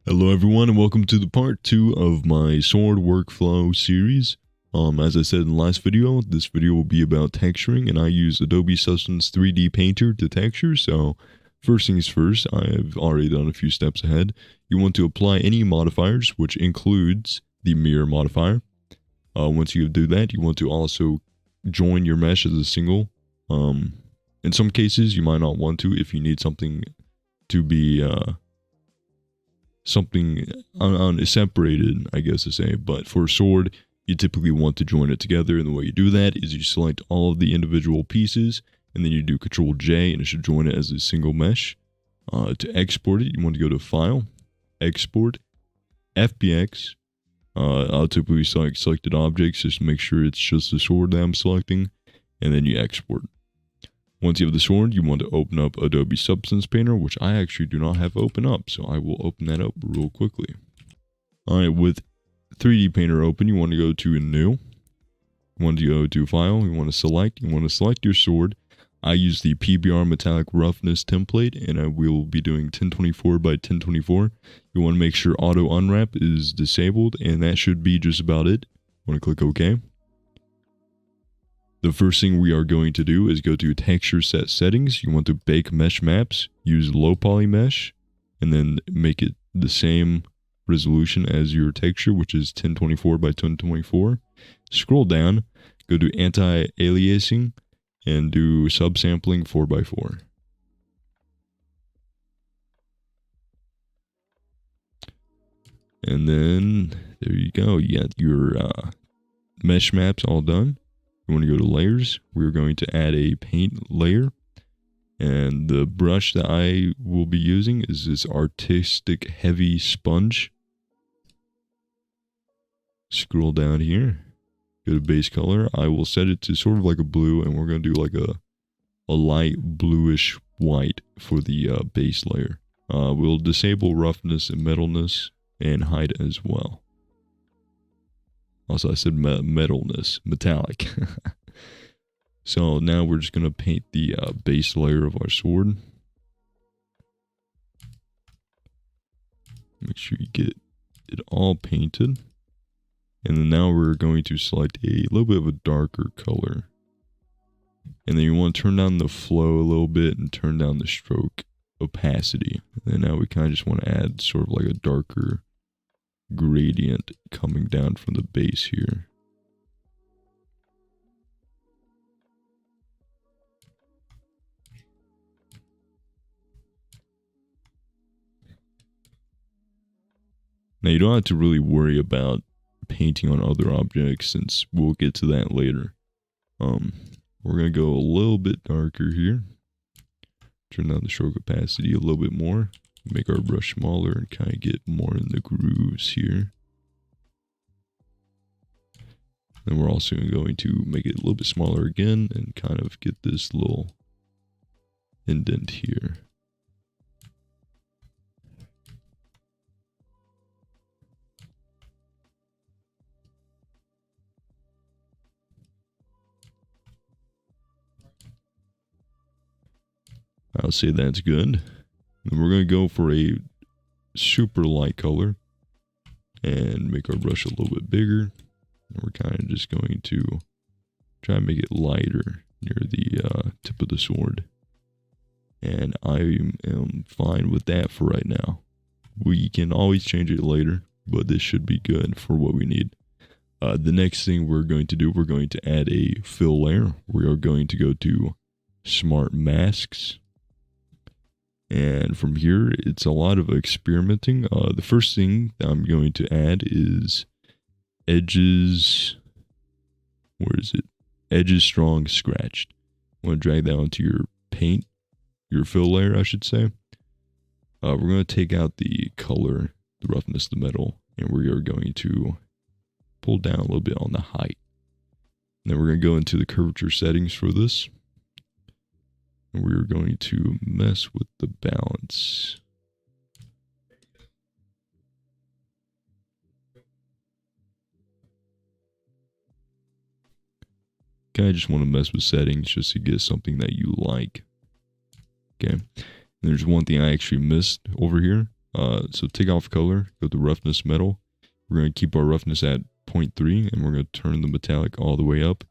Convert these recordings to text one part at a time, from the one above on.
Hello everyone and welcome to the part 2 of my sword workflow series. As I said in the last video, this video will be about texturing, and I use Adobe Substance 3D Painter to texture. So first things first, I've already done a few steps ahead. You want to apply any modifiers, which includes the mirror modifier. Once you do that, you want to also join your mesh as a single. In some cases, you might not want to if you need something to be something separated, I guess to say. But for a sword, you typically want to join it together, and the way you do that is you select all of the individual pieces, and then you do Control J, and it should join it as a single mesh. To export it, you want to go to File, Export, FBX. I'll typically select selected objects just to make sure it's just the sword that I'm selecting, and then you export. Once you have the sword, you want to open up Adobe Substance Painter, which I actually do not have open up, so I will open that up real quickly. Alright, with 3D Painter open, you want to go to New. You want to go to File, you want to select your sword. I use the PBR Metallic Roughness template, and I will be doing 1024 by 1024. You want to make sure Auto Unwrap is disabled, and that should be just about it. You want to click OK. The first thing we are going to do is go to Texture Set Settings. You want to bake mesh maps, use low poly mesh, and then make it the same resolution as your texture, which is 1024 by 1024. Scroll down, go to anti-aliasing, and do subsampling 4x4. And then there you go. You got your mesh maps all done. You want to go to layers. We're going to add a paint layer, and the brush that I will be using is this artistic heavy sponge. Scroll down here, go to base color. I will set it to sort of like a blue, and we're going to do like a light bluish white for the base layer. We'll disable roughness and metalness and height as well. Also, I said metalness, metallic. So now we're just going to paint the base layer of our sword. Make sure you get it all painted. And then now we're going to select a little bit of a darker color. And then you want to turn down the flow a little bit and turn down the stroke opacity. And now we kind of just want to add sort of like a darker gradient coming down from the base here. Now you don't have to really worry about painting on other objects, since we'll get to that later. We're going to go a little bit darker here. Turn down the stroke opacity a little bit more. Make our brush smaller and kind of get more in the grooves here. Then we're also going to make it a little bit smaller again and kind of get this little indent here. I'll say that's good. And we're going to go for a super light color and make our brush a little bit bigger. And we're kind of just going to try and make it lighter near the tip of the sword. And I am fine with that for right now. We can always change it later, but this should be good for what we need. The next thing we're going to do, we're going to add a fill layer. We are going to go to Smart Masks. And from here, it's a lot of experimenting. The first thing that I'm going to add is edges. Where is it? Edges strong, scratched. I want to drag that onto your paint, your fill layer, I should say. We're going to take out the color, the roughness, the metal, and we are going to pull down a little bit on the height. And then we're going to go into the curvature settings for this. And we're going to mess with the balance. Kind of just want to mess with settings just to get something that you like. Okay. And there's one thing I actually missed over here. So take off color, go to roughness metal. We're going to keep our roughness at 0.3 and we're going to turn the metallic all the way up.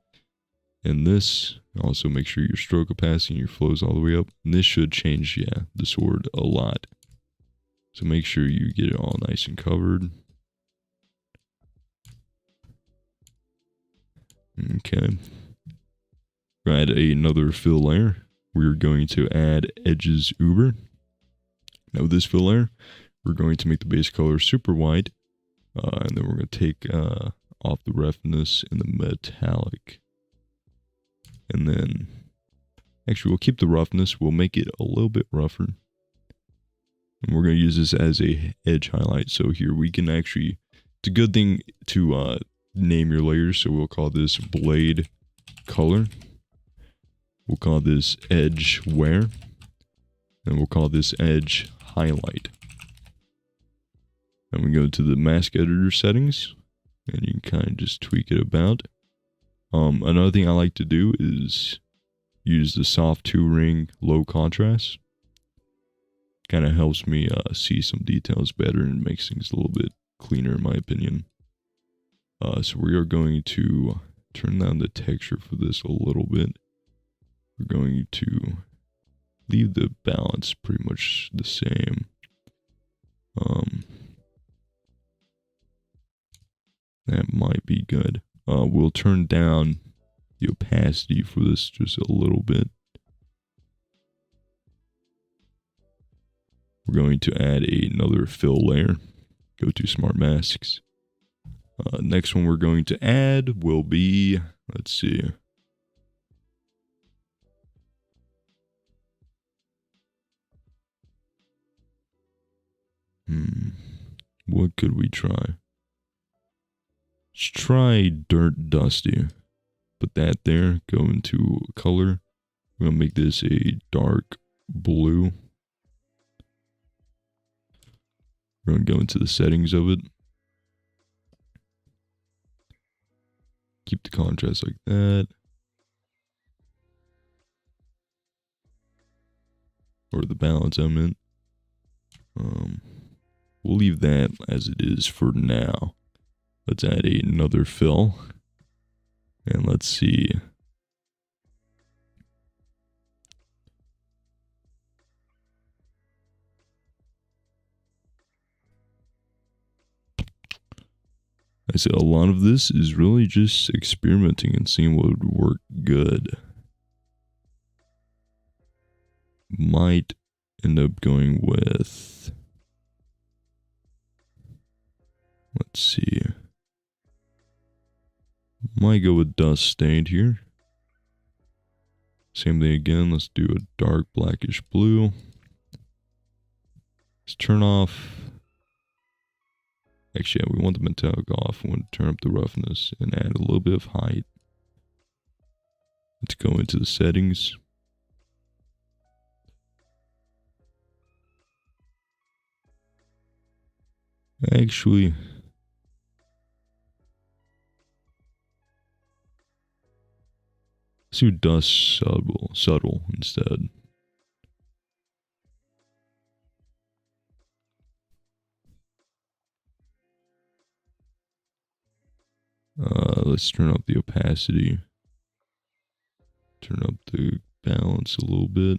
And this, also make sure your stroke opacity and your flows all the way up. And this should change, yeah, the sword a lot. So make sure you get it all nice and covered. Okay. We're going to add another fill layer. We're going to add edges uber. Now with this fill layer, we're going to make the base color super white. And then we're going to take off the roughness and the metallic. And then, actually we'll keep the roughness. We'll make it a little bit rougher. And we're going to use this as a edge highlight. So here we can actually, it's a good thing to name your layers. So we'll call this blade color. We'll call this edge wear. And we'll call this edge highlight. And we go to the mask editor settings. And you can kind of just tweak it about. Another thing I like to do is use the soft 2-ring low contrast. Kind of helps me see some details better and makes things a little bit cleaner in my opinion. So we are going to turn down the texture for this a little bit. We're going to leave the balance pretty much the same. That might be good. We'll turn down the opacity for this just a little bit. We're going to add another fill layer. Go to Smart Masks. Next one we're going to add will be, let's see. What could we try? Let's try Dirt Dusty. Put that there. Go into color. We're going to make this a dark blue. We're going to go into the settings of it. Keep the contrast like that. Or the balance, I meant. We'll leave that as it is for now. Let's add another fill. And let's see. I said a lot of this is really just experimenting and seeing what would work good. Might end up going with, let's see. Might go with dust stained here. Same thing again. Let's do a dark blackish blue. Let's turn off. Actually, yeah, we want the metallic off. We want to turn up the roughness and add a little bit of height. Let's go into the settings. Actually, let's do dust subtle instead. Let's turn up the opacity. Turn up the balance a little bit.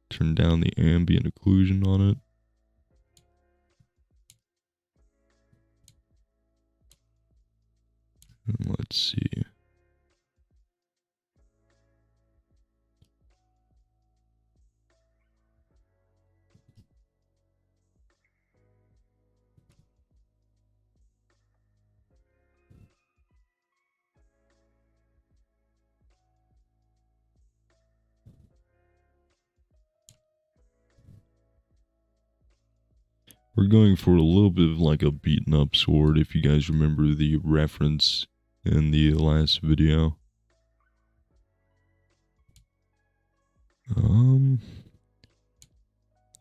Turn down the ambient occlusion on it. And let's see. We're going for a little bit of like a beaten up sword, if you guys remember the reference in the last video.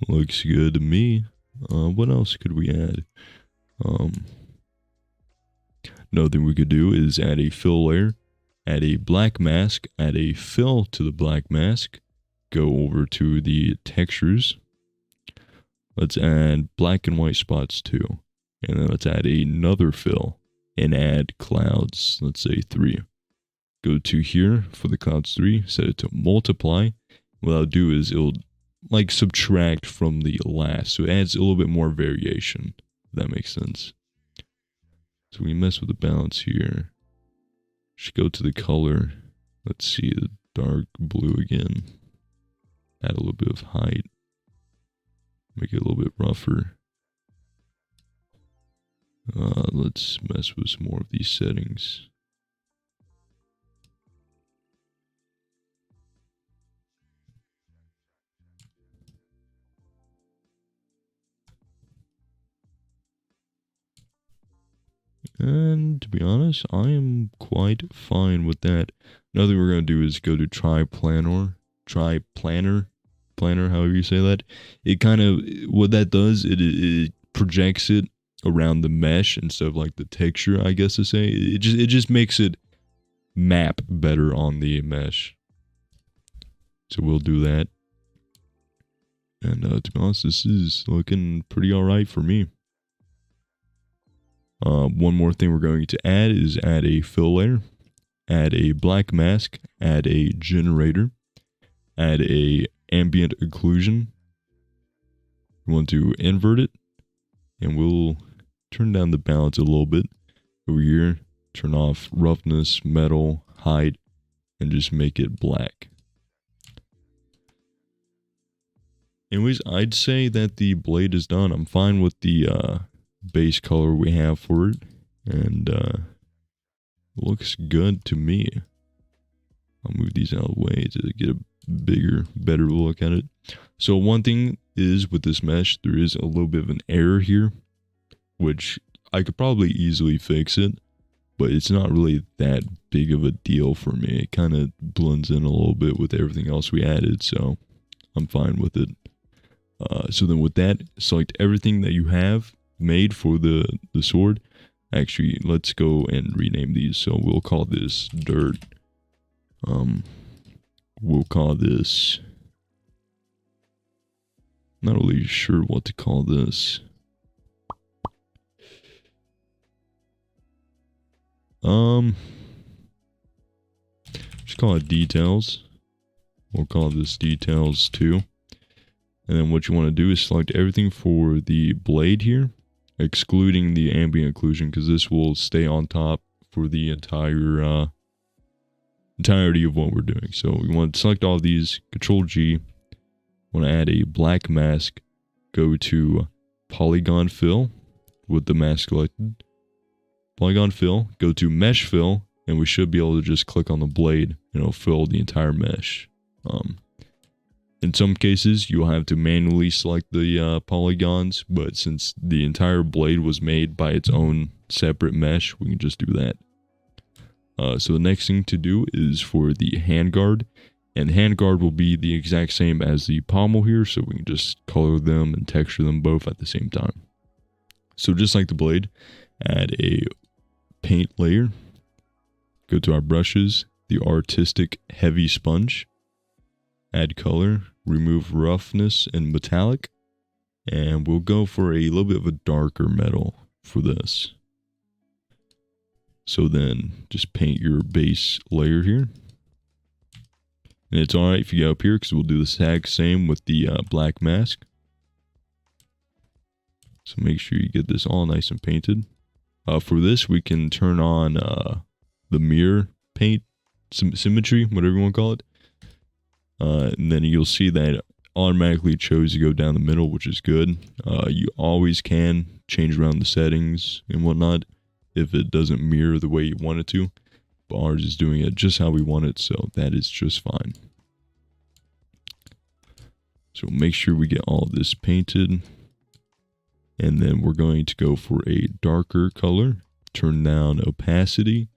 Looks good to me. What else could we add? Another thing we could do is add a fill layer, add a black mask, add a fill to the black mask, go over to the textures. Let's add black and white spots too. And then let's add another fill and add clouds. Let's say 3. Go to here for the clouds 3, set it to multiply. What I'll do is it'll like subtract from the last. So it adds a little bit more variation, if that makes sense. So we mess with the balance here. Should go to the color. Let's see the dark blue again. Add a little bit of height. Make it a little bit rougher. Let's mess with some more of these settings. And to be honest, I am quite fine with that. Another thing we're going to do is go to planner, however you say that. It kind of, what that does, it projects it around the mesh instead of like the texture, I guess to say. It just makes it map better on the mesh. So we'll do that. And to be honest, this is looking pretty alright for me. One more thing we're going to add is add a fill layer, add a black mask, add a generator, add a ambient occlusion. We want to invert it, and we'll turn down the balance a little bit over here. Turn off roughness, metal, height, and just make it black. Anyways, I'd say that the blade is done. I'm fine with the base color we have for it, and looks good to me. I'll move these out of the way to get a bigger, better look at it. So one thing is with this mesh, there is a little bit of an error here, which I could probably easily fix it, but it's not really that big of a deal for me. It kind of blends in a little bit with everything else we added, so I'm fine with it. So then with that, select everything that you have made for the sword. Actually, let's go and rename these. So we'll call this dirt. We'll call this, not really sure what to call this. Just call it details. We'll call this details 2. And then what you want to do is select everything for the blade here, excluding the ambient occlusion, because this will stay on top for the entirety of what we're doing. So we want to select all of these, Control G, want to add a black mask, go to polygon fill with the mask selected, polygon fill, go to mesh fill, and we should be able to just click on the blade and it'll fill the entire mesh. In some cases, you'll have to manually select the polygons, but since the entire blade was made by its own separate mesh, we can just do that. So the next thing to do is for the handguard, and the handguard will be the exact same as the pommel here, so we can just color them and texture them both at the same time. So just like the blade, add a paint layer, go to our brushes, the artistic heavy sponge, add color, remove roughness and metallic, and we'll go for a little bit of a darker metal for this. So then just paint your base layer here. And it's alright if you go up here because we'll do the exact same with the black mask. So make sure you get this all nice and painted. For this, we can turn on the mirror paint symmetry, whatever you want to call it. And then you'll see that it automatically chose to go down the middle, which is good. You always can change around the settings and whatnot if it doesn't mirror the way you want it to. But ours is doing it just how we want it, so that is just fine. So make sure we get all of this painted. And then we're going to go for a darker color. Turn down opacity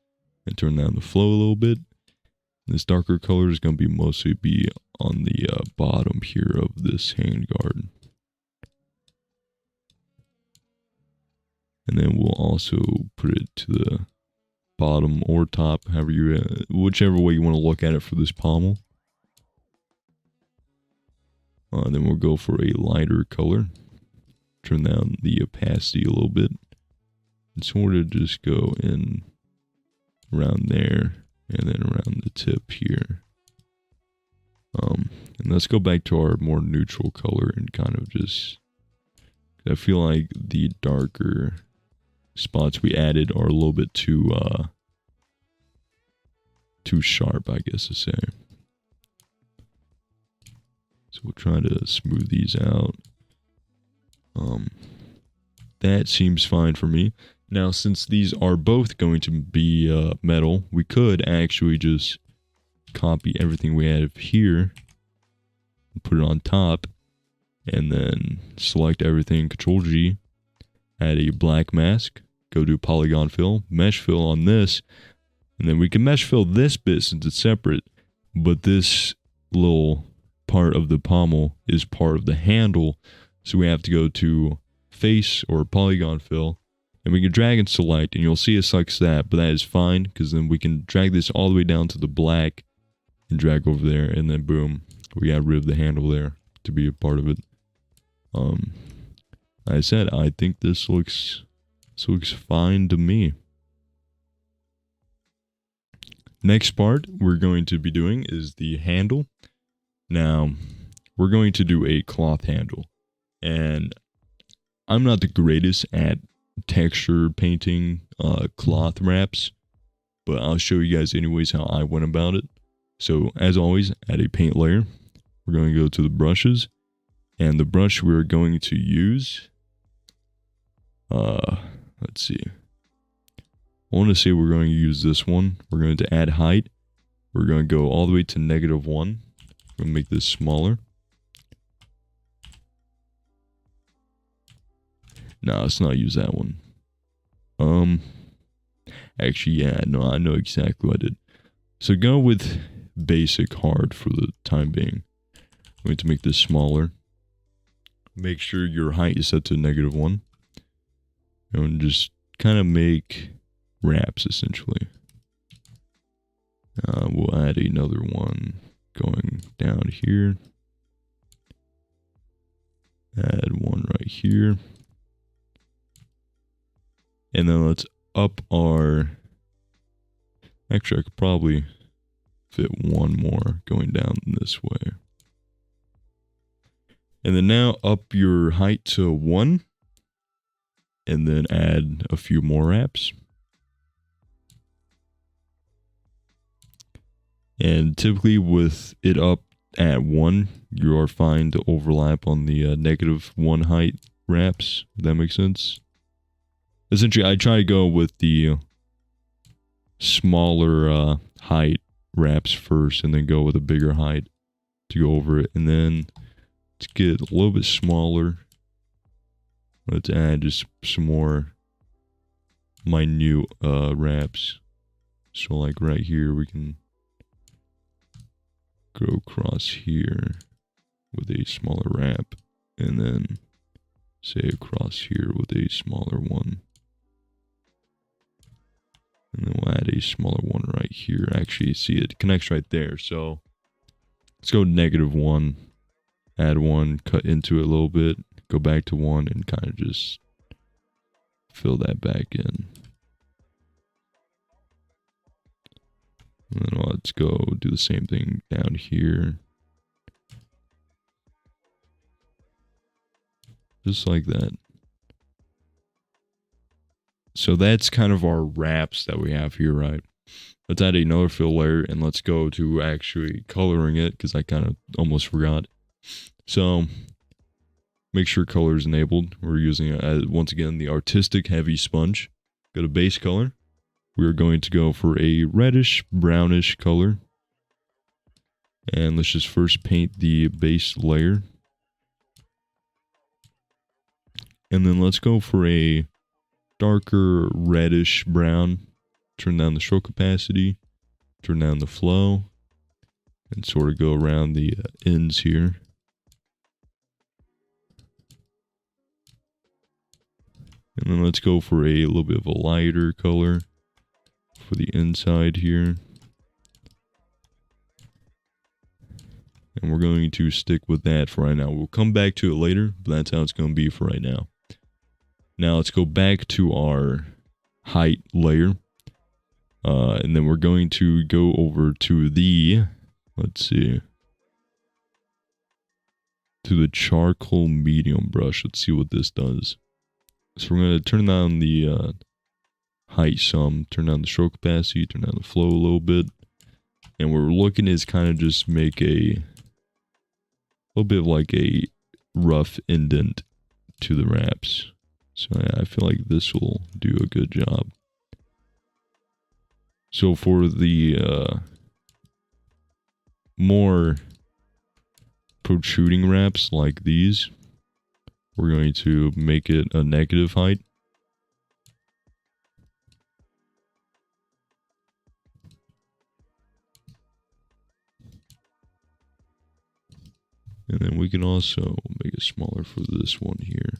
and turn down the flow a little bit. This darker color is going to be mostly on the bottom here of this handguard. And then we'll also put it to the bottom or top, however you, whichever way you want to look at it for this pommel. Then we'll go for a lighter color. turn down the opacity a little bit, and sort of just go in around there, and then around the tip here. And let's go back to our more neutral color and kind of just, I feel like the darker spots we added are a little bit too sharp, I guess to say. So we'll try to smooth these out. That seems fine for me. Now, since these are both going to be metal, we could actually just copy everything we have here and put it on top, and then select everything, Control G, add a black mask, go to polygon fill, mesh fill on this, and then we can mesh fill this bit since it's separate, but this little part of the pommel is part of the handle, so we have to go to face or polygon fill, and we can drag and select, and you'll see it selects that, but that is fine, because then we can drag this all the way down to the black and drag over there, and then boom, we got rid of the handle there to be a part of it. Like I said, I think this looks fine to me. Next part we're going to be doing is the handle. Now, we're going to do a cloth handle, and I'm not the greatest at texture painting cloth wraps, but I'll show you guys anyways how I went about it. So as always, add a paint layer. We're going to go to the brushes, and the brush we're going to use, let's see. I want to say we're going to use this one. We're going to add height. We're going to go all the way to -1. I'm going to make this smaller. No, let's not use that one. Actually, yeah, no, I know exactly what I did. So go with basic hard for the time being. I'm going to make this smaller. Make sure your height is set to -1. And just kind of make wraps, essentially. We'll add another one going down here. Add one right here. And then let's up our... Actually, I could probably fit one more going down this way. And then now up your height to 1. And then add a few more wraps. And typically with it up at 1, you are fine to overlap on the -1 height wraps, if that makes sense. Essentially, I try to go with the smaller height wraps first, and then go with a bigger height to go over it. And then to get a little bit smaller, let's add just some more minute wraps. So like right here, we can go across here with a smaller wrap, and then say across here with a smaller one. And then we'll add a smaller one right here. Actually, see, it connects right there. So let's go -1, add 1, cut into it a little bit, go back to 1, and kind of just fill that back in. And then let's go do the same thing down here. Just like that. So that's kind of our wraps that we have here, right? Let's add another fill layer, and let's go to actually coloring it, because I kind of almost forgot. So make sure color is enabled. We're using, once again, the artistic heavy sponge. Go to base color. We're going to go for a reddish, brownish color. And let's just first paint the base layer. And then let's go for a darker reddish brown. Turn down the stroke opacity. Turn down the flow. And sort of go around the ends here. And then let's go for a little bit of a lighter color for the inside here. And we're going to stick with that for right now. We'll come back to it later, but that's how it's going to be for right now. Now let's go back to our height layer. And then we're going to go over to the, let's see, to the charcoal medium brush. Let's see what this does. So we're going to turn down the height some, turn down the stroke opacity, turn down the flow a little bit. And what we're looking is kind of just make a little bit of like a rough indent to the wraps. So yeah, I feel like this will do a good job. So for the more protruding wraps like these, we're going to make it a negative height. And then we can also make it smaller for this one here.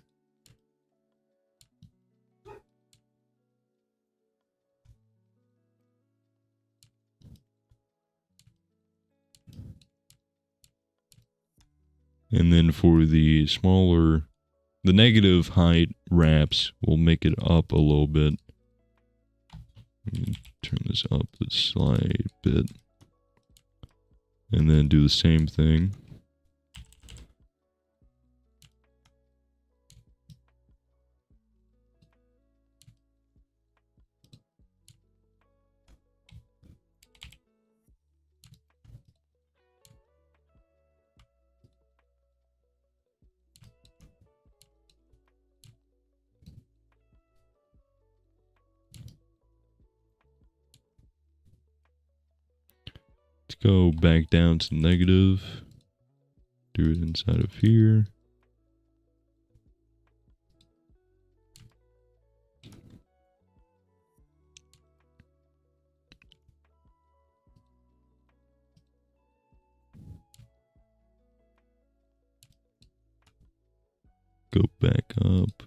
And then for the smaller, the negative height wraps, we'll make it up a little bit. Turn this up a slight bit. And then do the same thing. Let's go back down to negative. Do it inside of here. Go back up.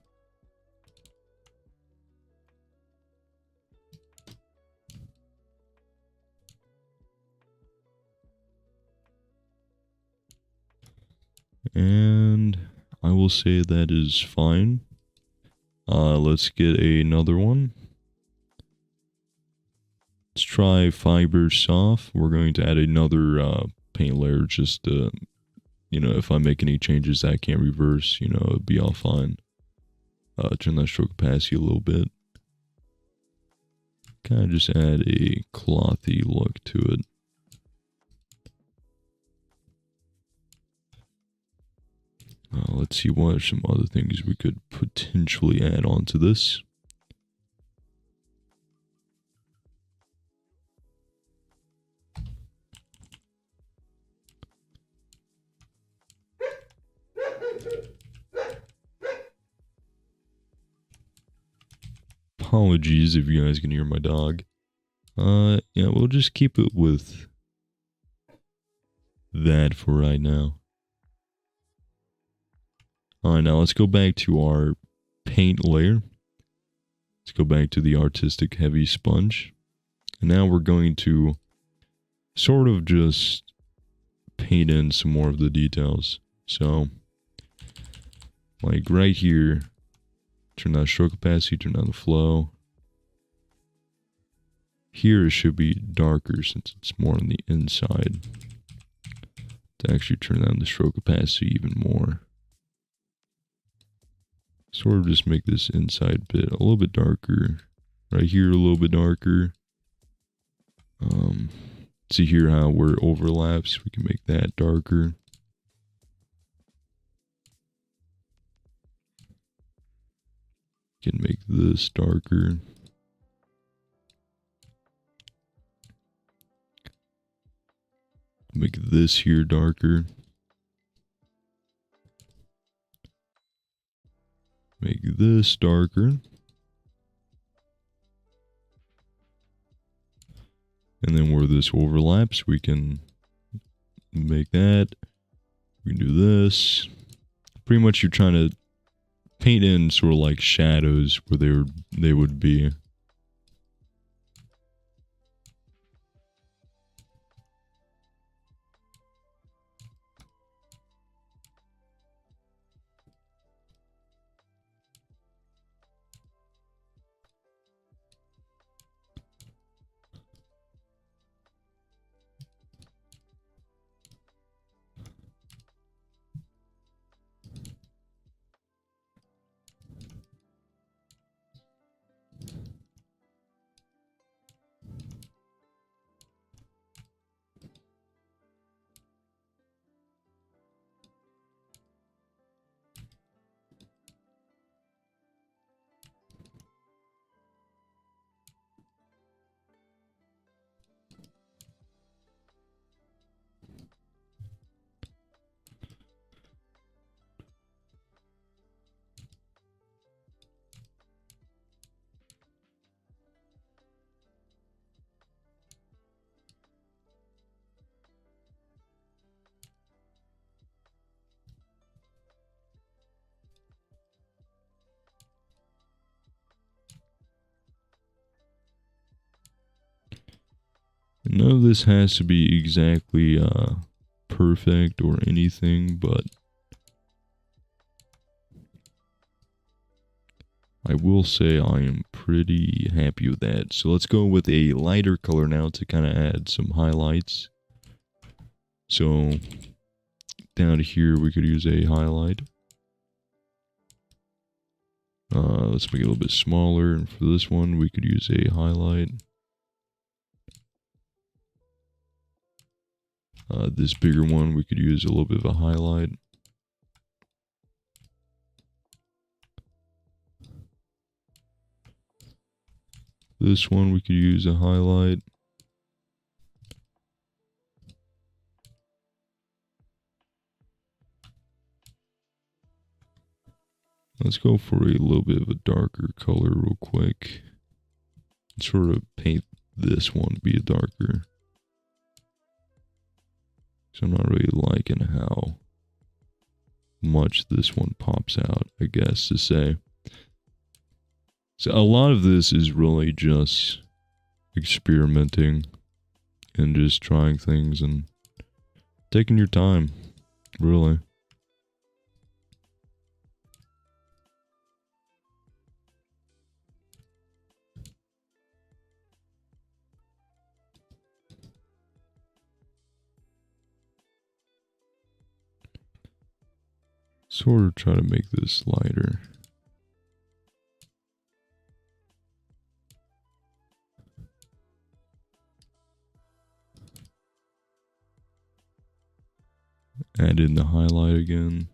And I will say that is fine. Let's get another one. Let's try Fiber Soft. We're going to add another paint layer just to, you know, if I make any changes I can't reverse, you know, it'd be all fine. Turn that stroke opacity a little bit. Kind of just add a clothy look to it. Let's see what are some other things we could potentially add on to this. Apologies if you guys can hear my dog. Yeah, we'll just keep it with that for right now. Alright, now let's go back to our paint layer. Let's go back to the artistic heavy sponge. And now we're going to sort of just paint in some more of the details. So, like right here, turn down stroke opacity, turn down the flow. Here it should be darker since it's more on the inside. To actually turn down the stroke opacity even more. Sort of just make this inside bit a little bit darker. Right here a little bit darker. See here how where it overlaps, we can make that darker. Can make this darker. Make this here darker. Make this darker. And then where this overlaps, we can make that. We can do this. Pretty much you're trying to paint in sort of like shadows where they would be. None of this has to be exactly perfect or anything, but I will say I am pretty happy with that. So let's go with a lighter color now to kind of add some highlights. So down here we could use a highlight. Let's make it a little bit smaller. And for this one we could use a highlight. This bigger one we could use a little bit of a highlight. This one we could use a highlight. Let's go for a little bit of a darker color real quick. Sort of paint this one to be a darker. So I'm not really liking how much this one pops out, I guess to say. So a lot of this is really just experimenting and just trying things and taking your time, really. Sort of try to make this lighter. Add in the highlight again.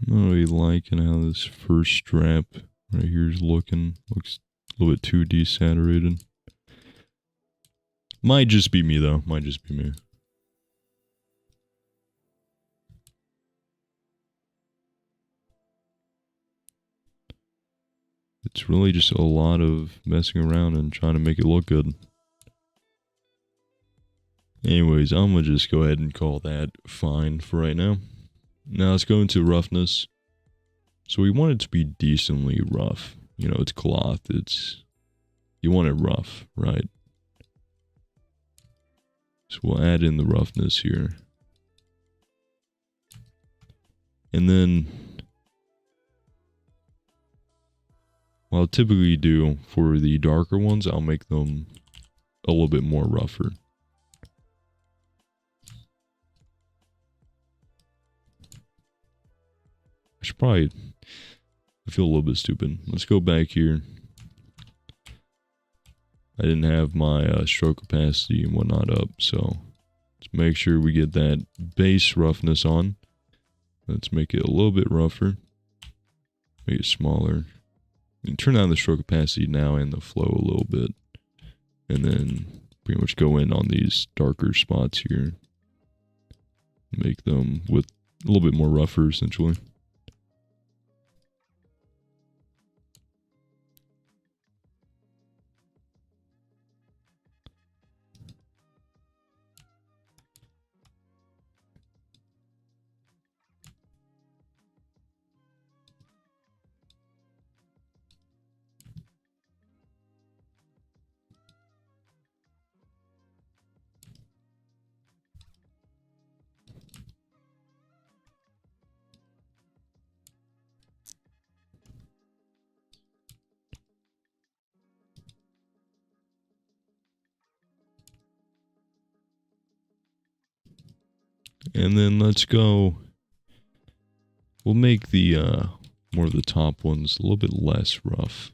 I'm not really liking how this first strap right here is looking. Looks a little bit too desaturated. Might just be me though. Might just be me. It's really just a lot of messing around and trying to make it look good. Anyways, I'm gonna just go ahead and call that fine for right now. Now let's go into roughness. So we want it to be decently rough. You know, it's cloth. You want it rough, right? So we'll add in the roughness here. And then what I'll typically do for the darker ones, I'll make them a little bit more rougher. I feel a little bit stupid. Let's go back here. I didn't have my stroke opacity and whatnot up, so let's make sure we get that base roughness on. Let's make it a little bit rougher. Make it smaller. And turn down the stroke opacity now and the flow a little bit. And then pretty much go in on these darker spots here. Make them with a little bit more rougher, essentially. And then let's go, we'll make the more of the top ones a little bit less rough.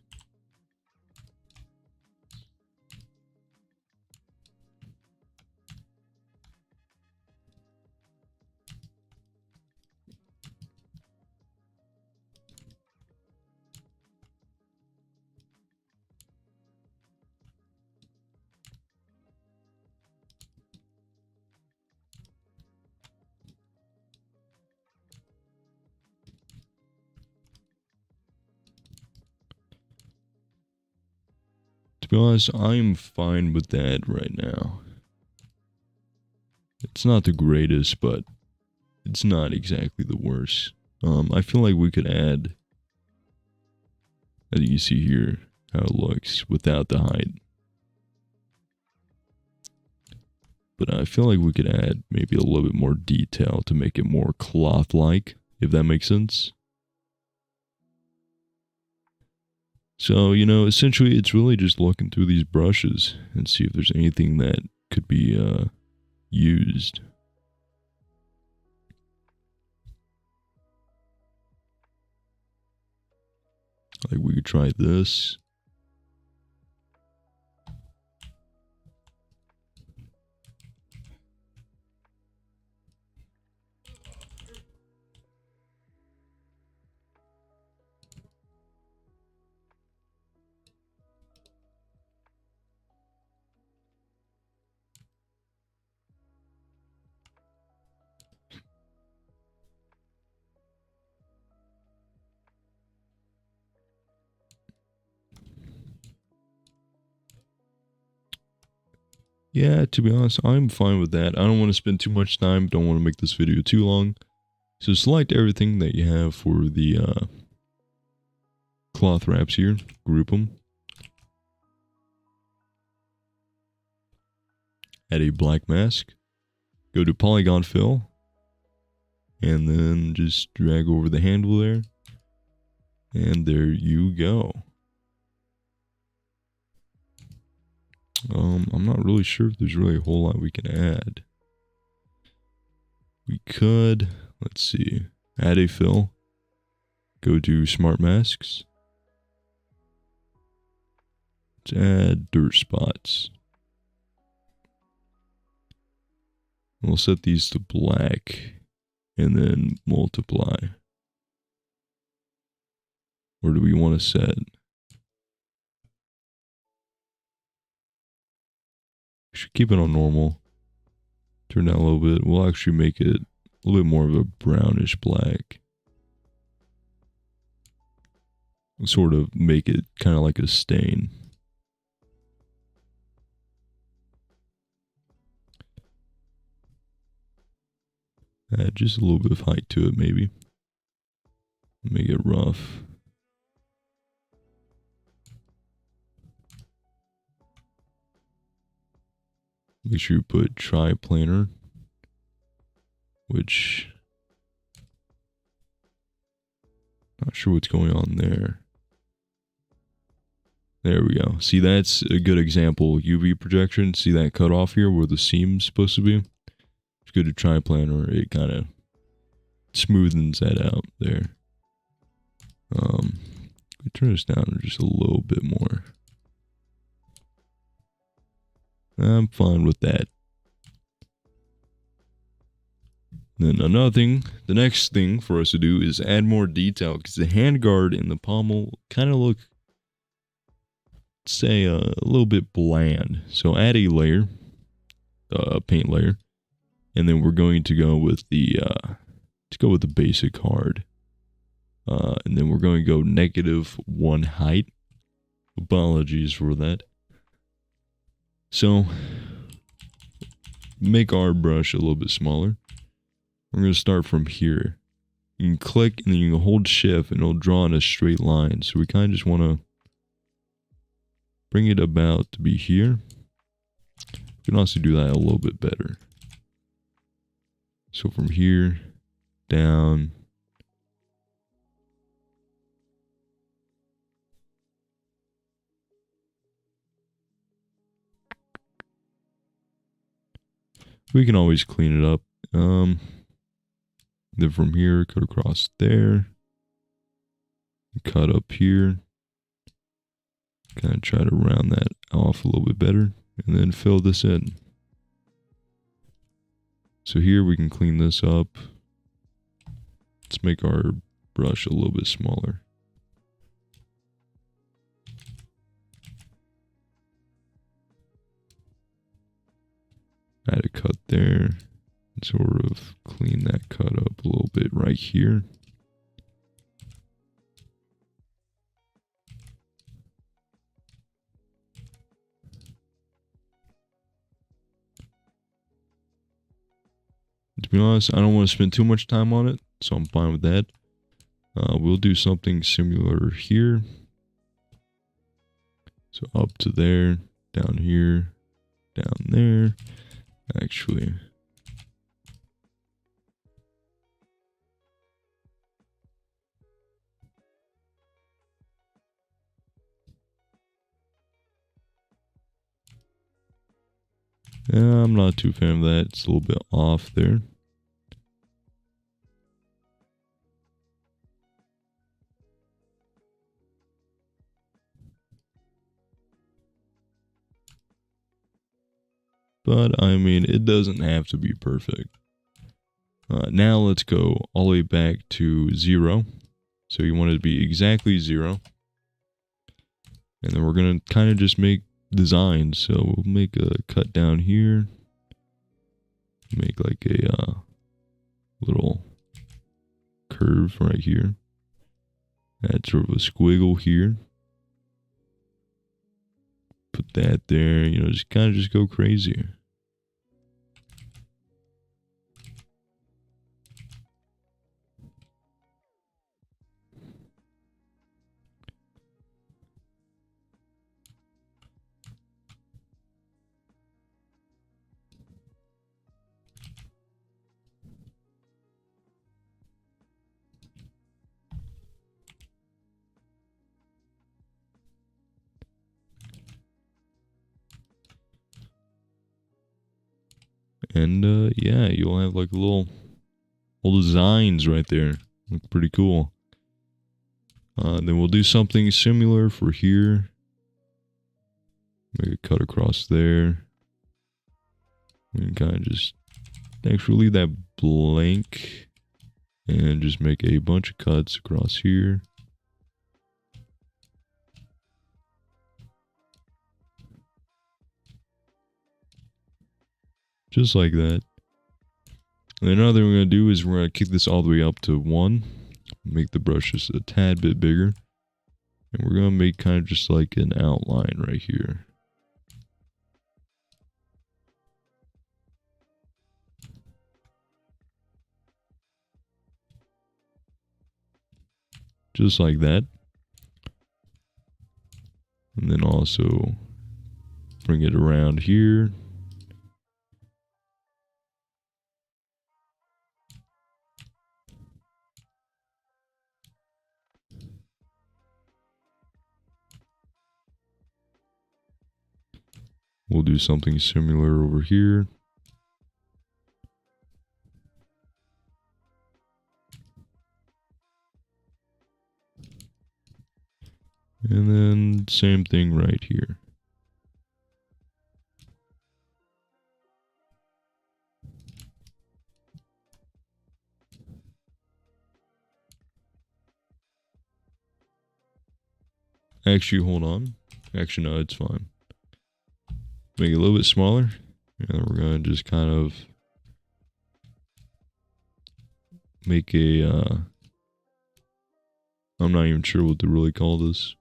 be honest, I'm fine with that right now. It's not the greatest, but it's not exactly the worst. I feel like we could add, I think you see here how it looks without the height. But I feel like we could add maybe a little bit more detail to make it more cloth-like, if that makes sense. So, you know, essentially it's really just looking through these brushes and see if there's anything that could be used. Like we could try this. Yeah, to be honest, I'm fine with that. I don't want to spend too much time. Don't want to make this video too long. So select everything that you have for the cloth wraps here. Group them. Add a black mask. Go to polygon fill. And then just drag over the handle there. And there you go. I'm not really sure if there's really a whole lot we can add. We could, let's see, add a fill. Go to smart masks. Let's add dirt spots. We'll set these to black and then multiply. Where do we want to set? Should keep it on normal. Turn down a little bit. We'll actually make it a little bit more of a brownish black. Sort of make it kind of like a stain. Add just a little bit of height to it, maybe. Make it rough. Make sure you put triplanar, which not sure what's going on there. There we go. See, that's a good example. UV projection. See that cutoff here where the seam's supposed to be? It's good to triplanar. It kind of smoothens that out there. Turn this down just a little bit more. I'm fine with that. Then another thing, the next thing for us to do is add more detail because the handguard and the pommel kind of look, say, a little bit bland. So add a layer, paint layer, and then we're going to go with the basic hard, and then we're going to go -1 height. Apologies for that. So, make our brush a little bit smaller. We're going to start from here. You can click and then you can hold shift and it'll draw in a straight line. So we kind of just want to bring it about to be here. You can also do that a little bit better. So from here, down. We can always clean it up. Then from here, cut across there. Cut up here. Kind of try to round that off a little bit better. And then fill this in. So here we can clean this up. Let's make our brush a little bit smaller. Add a cut there. And sort of clean that cut up a little bit right here. be honest, I don't want to spend too much time on it, so I'm fine with that. We'll do something similar here. So up to there, down here, down there. Actually, I'm not too fan of that. It's a little bit off there. But I mean, it doesn't have to be perfect. Now let's go all the way back to 0. So you want it to be exactly 0. And then we're going to kind of just make designs. So we'll make a cut down here. Make like a little curve right here. Add sort of a squiggle here. Put that there, you know, just kind of just go crazy. And yeah, you'll have like little designs right there. Look pretty cool. Then we'll do something similar for here. Make a cut across there. And kind of just actually leave that blank. And just make a bunch of cuts across here. Just like that. And then another thing we're going to do is we're going to kick this all the way up to 1. Make the brush just a tad bit bigger. And we're going to make kind of just like an outline right here. Just like that. And then also bring it around here. We'll do something similar over here. And then same thing right here. Actually, hold on. Actually, no, it's fine. Make it a little bit smaller. And we're going to just kind of make a, I'm not even sure what to really call this.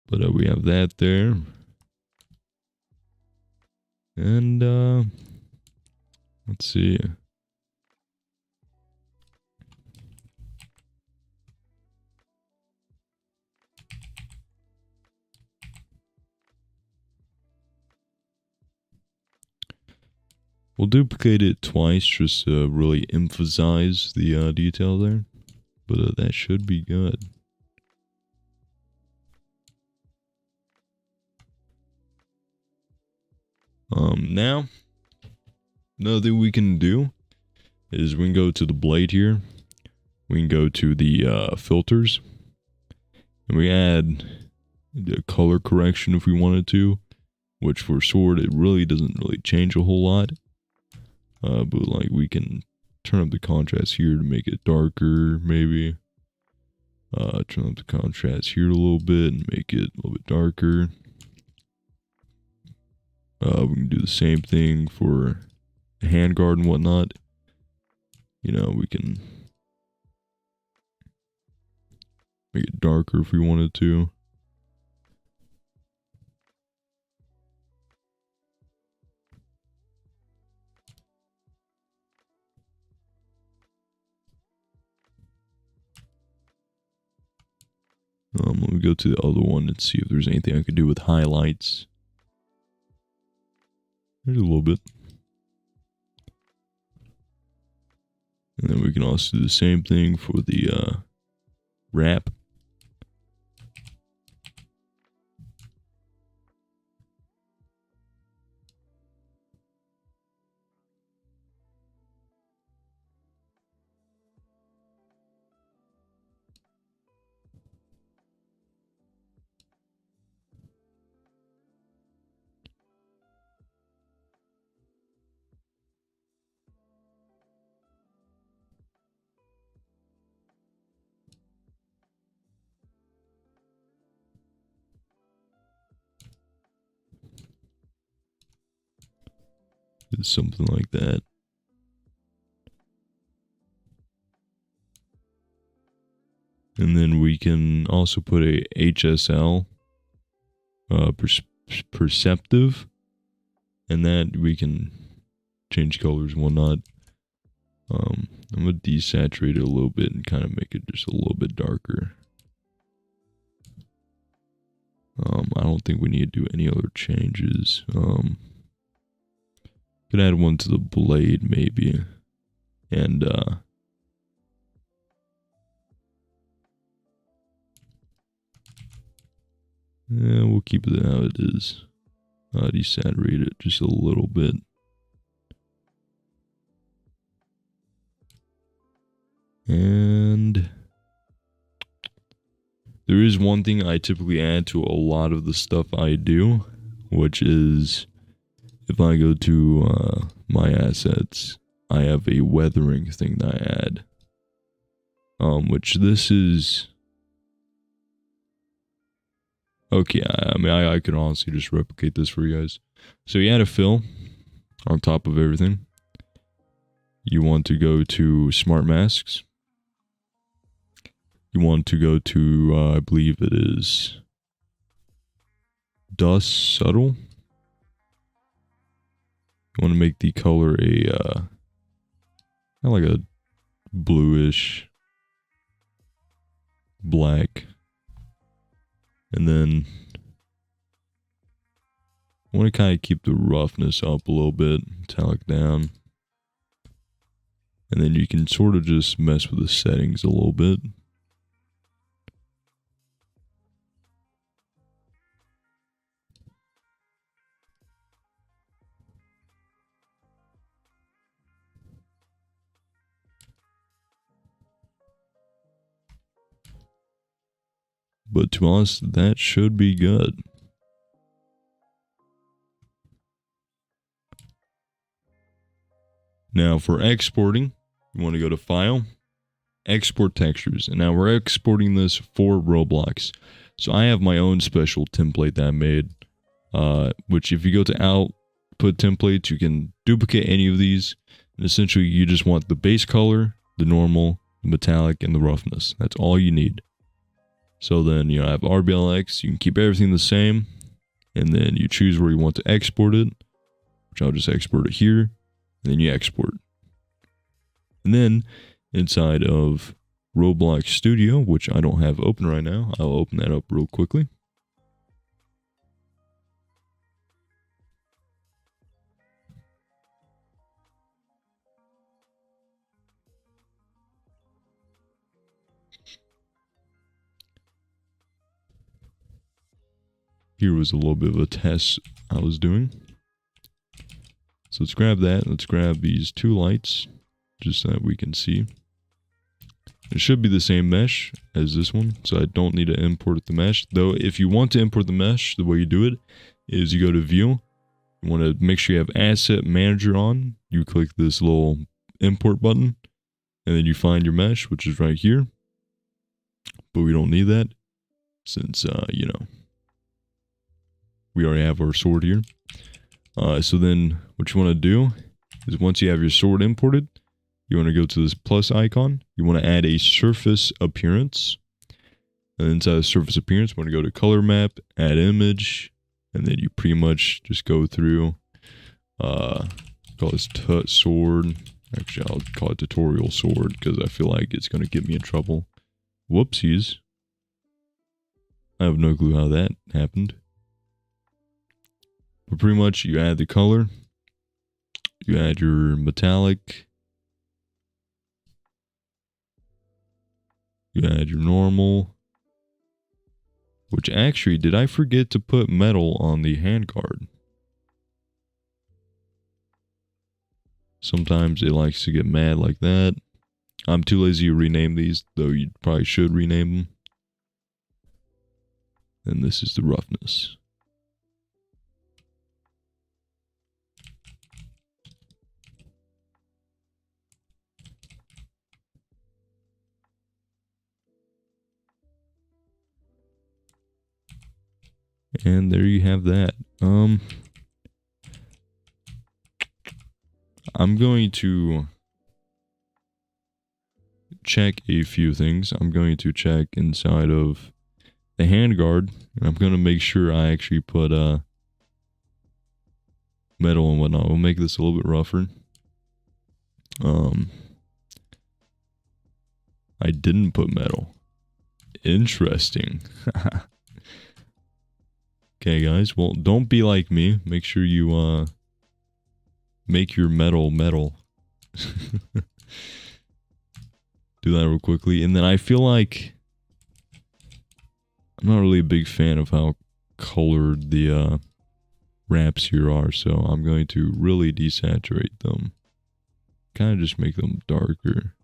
But we have that there. And let's see. We'll duplicate it twice just to really emphasize the detail there. But that should be good. Now, another thing we can do is we can go to the blade here. We can go to the filters. And we add the color correction if we wanted to. Which for sword, it really doesn't really change a whole lot. But like we can turn up the contrast here to make it darker, maybe. Turn up the contrast here a little bit and make it a little bit darker. We can do the same thing for the handguard and whatnot. You know, we can make it darker if we wanted to. Let me go to the other one and see if there's anything I could do with highlights. There's a little bit. And then we can also do the same thing for the wrap. Something like that. And then we can also put a HSL perceptive, and that we can change colors and whatnot. I'm gonna desaturate it a little bit and kind of make it just a little bit darker. I don't think we need to do any other changes. Could add one to the blade maybe, and yeah, we'll keep it how it is. Desaturate it just a little bit. And there is one thing I typically add to a lot of the stuff I do, which is if I go to my assets, I have a weathering thing that I add. Which this is... Okay, I mean, I could honestly just replicate this for you guys. So you add a fill on top of everything. You want to go to Smart Masks. You want to go to, I believe it is Dust Subtle. You want to make the color a, kind of like a bluish black. And then I want to kind of keep the roughness up a little bit, metallic down. And then you can sort of just mess with the settings a little bit. But to be honest, that should be good. Now for exporting, you want to go to File, Export Textures. And now we're exporting this for Roblox. So I have my own special template that I made, which if you go to Output Templates, you can duplicate any of these. And essentially you just want the base color, the normal, the metallic, and the roughness. That's all you need. So then, you know, I have RBLX, you can keep everything the same, and then you choose where you want to export it, which I'll just export it here, and then you export. And then, inside of Roblox Studio, which I don't have open right now, I'll open that up real quickly. Here was a little bit of a test I was doing. So let's grab that. Let's grab these two lights, just so that we can see. It should be the same mesh as this one, so I don't need to import the mesh. Though, if you want to import the mesh, the way you do it is you go to View. You want to make sure you have Asset Manager on. You click this little import button, and then you find your mesh, which is right here. But we don't need that, since, you know, we already have our sword here. So then what you want to do is once you have your sword imported, you want to go to this plus icon. You want to add a surface appearance. And inside of surface appearance, you want to go to color map, add image, and then you pretty much just go through, call this sword. Actually, I'll call it tutorial sword because I feel like it's going to get me in trouble. Whoopsies. I have no clue how that happened. But pretty much you add the color, you add your metallic, you add your normal, which actually, did I forget to put metal on the handguard? Sometimes it likes to get mad like that. I'm too lazy to rename these, though you probably should rename them. And this is the roughness. And there you have that. I'm going to check a few things. I'm going to check inside of the handguard, and I'm going to make sure I actually put metal and whatnot. We'll make this a little bit rougher. I didn't put metal. Interesting. Okay, guys. Well, don't be like me. Make sure you make your metal. Do that real quickly. And then I feel like I'm not really a big fan of how colored the wraps here are, so I'm going to really desaturate them. Kind of just make them darker.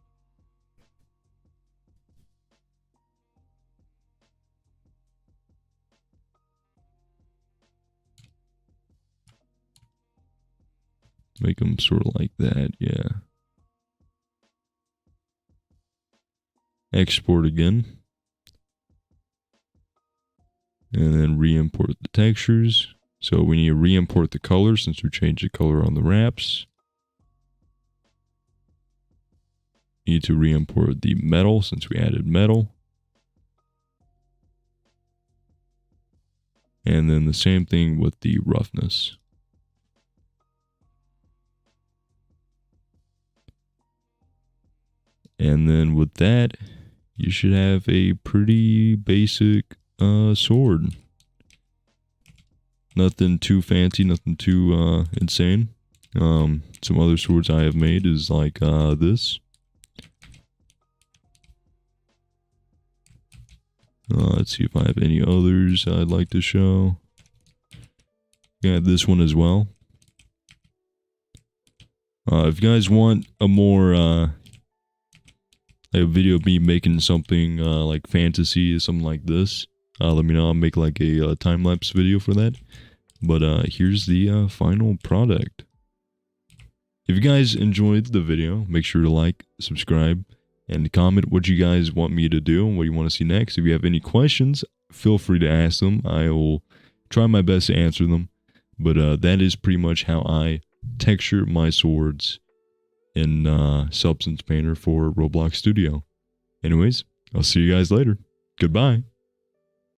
Make them sort of like that, yeah. Export again. And then re-import the textures. So we need to re-import the color since we changed the color on the wraps. Need to re-import the metal since we added metal. And then the same thing with the roughness. And then with that, you should have a pretty basic sword. Nothing too fancy, nothing too insane. Some other swords I have made is like this. Let's see if I have any others I'd like to show. Yeah, this one as well. If you guys want a more like a video of me making something like fantasy, something like this, let me know. I'll make like a time-lapse video for that. But here's the final product. If you guys enjoyed the video, make sure to like, subscribe, and comment what you guys want me to do and what you want to see next. If you have any questions, feel free to ask them. I will try my best to answer them. But that is pretty much how I texture my swords in Substance Painter for Roblox Studio. Anyways, I'll see you guys later. Goodbye.